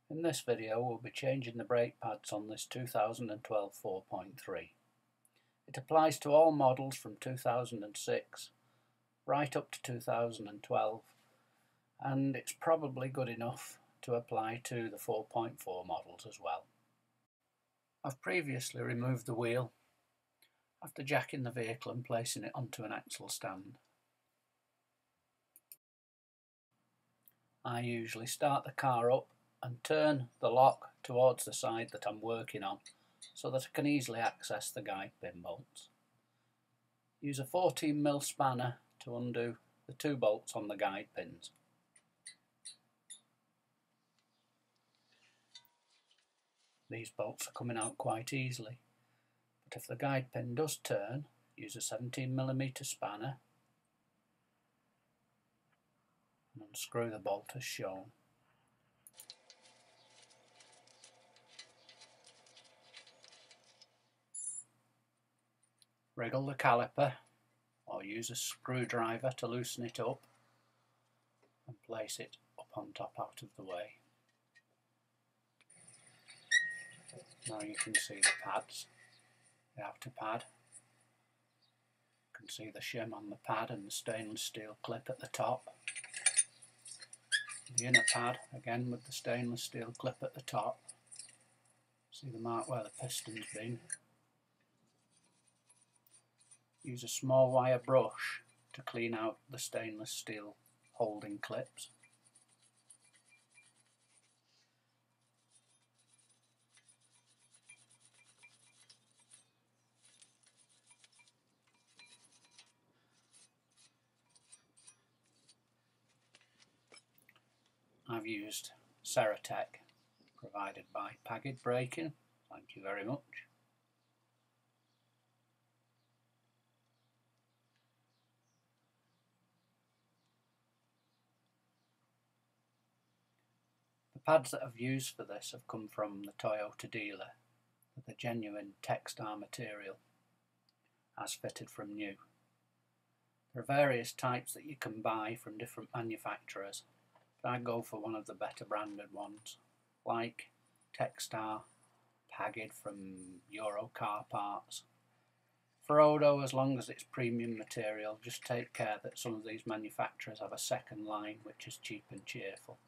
In this video we'll be changing the brake pads on this 2012 4.3. It applies to all models from 2006 right up to 2012, and it's probably good enough to apply to the 4.4 models as well. I've previously removed the wheel after jacking the vehicle and placing it onto an axle stand. I usually start the car up and turn the lock towards the side that I'm working on so that I can easily access the guide pin bolts. Use a 14mm spanner to undo the 2 bolts on the guide pins. These bolts are coming out quite easily, but if the guide pin does turn, use a 17mm spanner and unscrew the bolt as shown. Wriggle the caliper or use a screwdriver to loosen it up and place it up on top out of the way. Now you can see the pads, the outer pad. You can see the shim on the pad and the stainless steel clip at the top. The inner pad, again with the stainless steel clip at the top. See the mark where the piston's been. Use a small wire brush to clean out the stainless steel holding clips. I've used Ceratec, provided by Pagged Braking. Thank you very much. The pads that I've used for this have come from the Toyota dealer with a genuine Textar material, as fitted from new. There are various types that you can buy from different manufacturers, but I go for one of the better branded ones, like Textar, Pagged from Euro Car Parts. For Odo, as long as it's premium material, just take care that some of these manufacturers have a second line which is cheap and cheerful.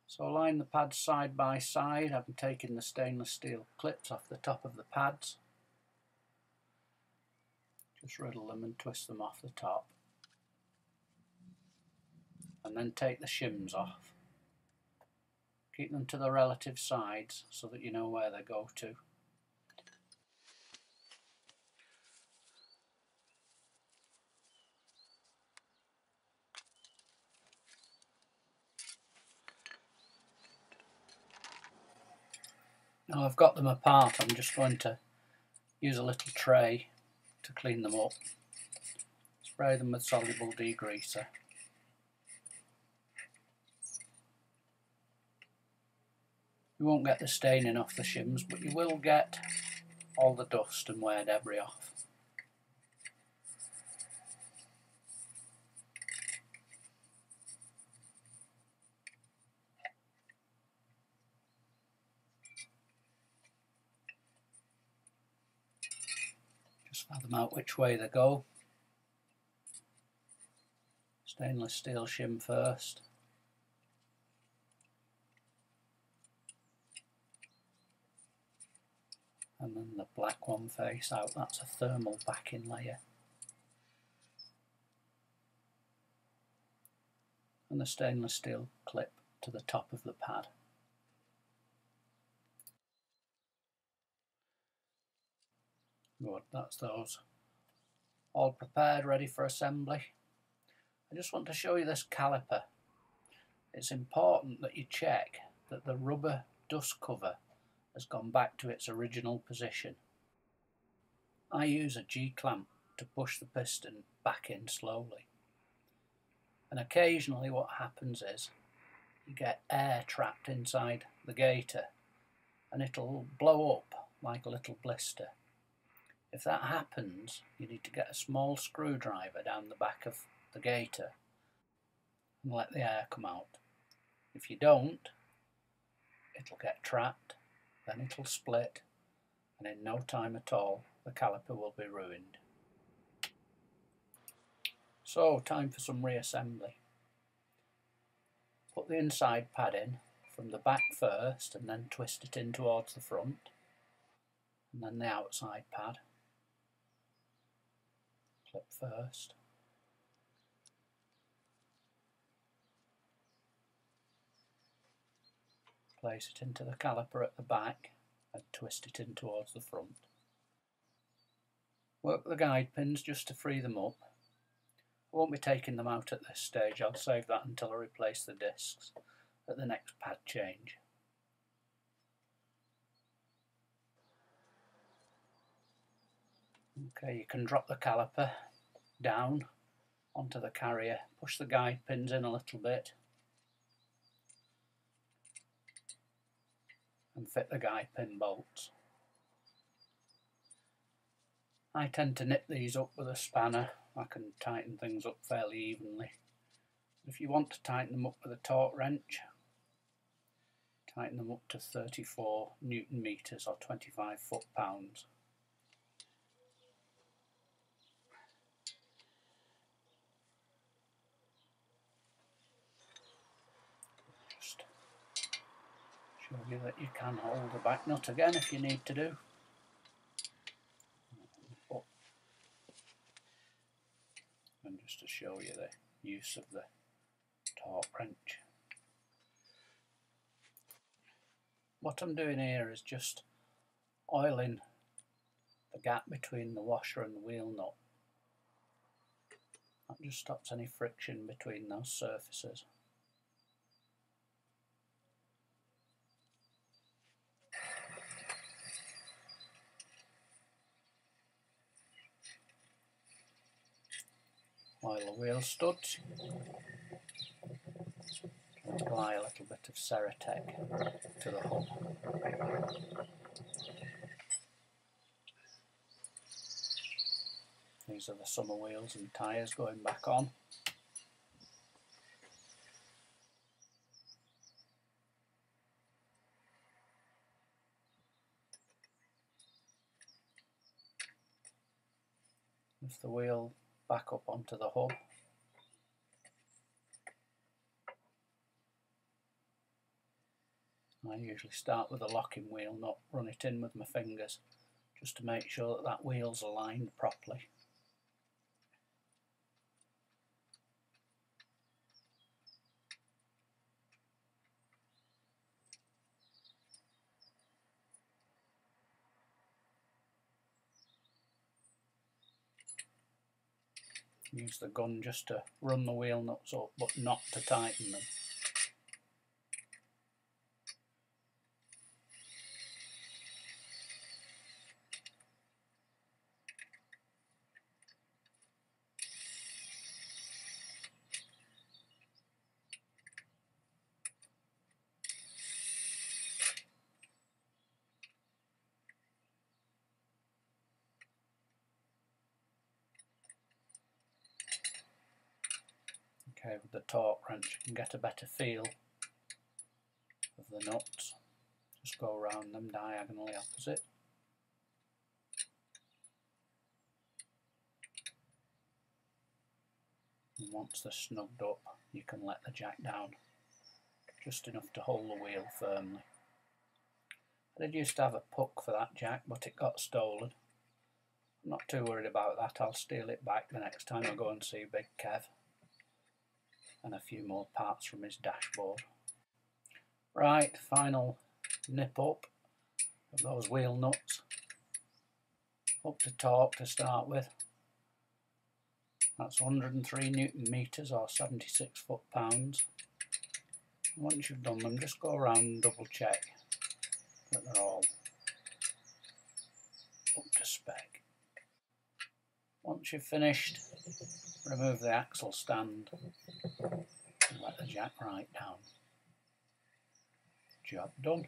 So line the pads side by side. I'm taking the stainless steel clips off the top of the pads. Just riddle them and twist them off the top. And then take the shims off. Keep them to the relative sides so that you know where they go to. Now I've got them apart, I'm just going to use a little tray to clean them up. Spray them with soluble degreaser. You won't get the staining off the shims, but you will get all the dust and wear debris off. Just fathom out which way they go. Stainless steel shim first. And then the black one face out, that's a thermal backing layer. And the stainless steel clip to the top of the pad. Good, that's those. All prepared, ready for assembly. I just want to show you this caliper. It's important that you check that the rubber dust cover has gone back to its original position. I use a G-clamp to push the piston back in slowly. And occasionally what happens is you get air trapped inside the gator and it'll blow up like a little blister. If that happens, you need to get a small screwdriver down the back of the gator and let the air come out. If you don't, it'll get trapped, then it'll split, and in no time at all the caliper will be ruined. So, time for some reassembly. Put the inside pad in from the back first and then twist it in towards the front, and then the outside pad. Clip first. Place it into the caliper at the back and twist it in towards the front. Work the guide pins just to free them up. I won't be taking them out at this stage, I'll save that until I replace the discs at the next pad change. Okay, you can drop the caliper down onto the carrier, push the guide pins in a little bit and fit the guide pin bolts. I tend to nip these up with a spanner. I can tighten things up fairly evenly. If you want to tighten them up with a torque wrench, tighten them up to 34 Newton meters or 25 foot-pounds. Just show you that you can hold the back nut again if you need to do. And just to show you the use of the torque wrench. What I'm doing here is just oiling the gap between the washer and the wheel nut. That just stops any friction between those surfaces. Oil the wheel studs. Apply a little bit of Ceratec to the hub. These are the summer wheels and tyres going back on. Lift the wheel back up onto the hub. I usually start with a locking wheel nut, run it in with my fingers just to make sure that that wheel's aligned properly. Use the gun just to run the wheel nuts up, but not to tighten them. Okay, with the torque wrench you can get a better feel of the nuts. Just go around them diagonally opposite. And once they're snugged up, you can let the jack down just enough to hold the wheel firmly. I did used to have a puck for that jack, but it got stolen. I'm not too worried about that. I'll steal it back the next time I go and see Big Kev. And a few more parts from his dashboard. Right, final nip up of those wheel nuts. Up to torque to start with. That's 103 Newton meters or 76 foot-pounds. Once you've done them, just go around and double check that they're all up to spec. Once you've finished, remove the axle stand and let the jack right down. Job done.